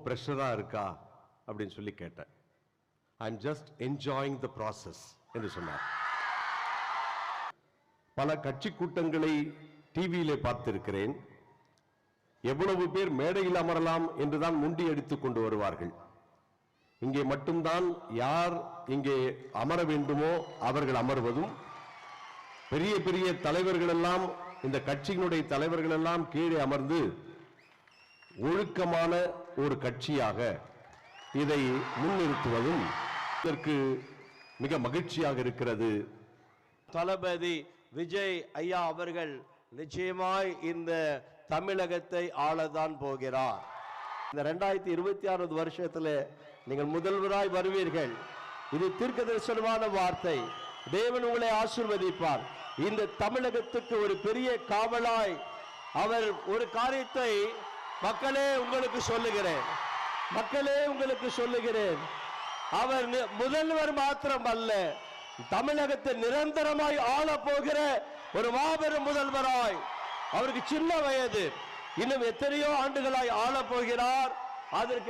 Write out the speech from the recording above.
பிரஷரா இருக்கா அப்படின்னு சொல்லி கேட்டேன். I am just enjoying the process என்று சொன்னார். பல கட்சி கூட்டங்களை டிவியிலே பார்த்திருக்கிறேன். எவ்வளவு பேர் மேடையில் அமரலாம் என்றுதான் முண்டி அடித்துக் கொண்டு வருவார்கள். இங்கே மட்டும்தான் யார் இங்கே அமர வேண்டுமோ அவர்கள் அமர்வதும், பெரிய பெரிய தலைவர்கள் எல்லாம், இந்த கட்சியினுடைய தலைவர்கள் எல்லாம் கீழே அமர்ந்து ஒழுக்கமான ஒரு கட்சியாக இதை முன்னிறுத்துவதும் இதற்கு மிக மகிழ்ச்சியாக இருக்கிறது. தளபதி விஜய் ஐயா அவர்கள் நிச்சயமாய் இந்த தமிழகத்தை ஆளதான் போகிறார். இந்த 2026 வருஷத்தில் நீங்கள் முதல்வராய் வருவீர்கள். இது தீர்க்கதரிசனமான வார்த்தை. தேவன் உங்களை ஆசீர்வதிப்பார். இந்த தமிழகத்துக்கு ஒரு பெரிய காவலாய் அவர் ஒரு காரியத்தை மக்களே உங்களுக்கு சொல்லுகிறேன், அவர் முதல்வர் மாத்திரம் அல்ல, தமிழகத்தை நிரந்தரமாய் ஆள போகிற ஒரு மாபெரும் முதல்வராய். அவருக்கு சின்ன வயது, இன்னும் எத்தனையோ ஆண்டுகளாய் ஆள போகிறார். அதற்கு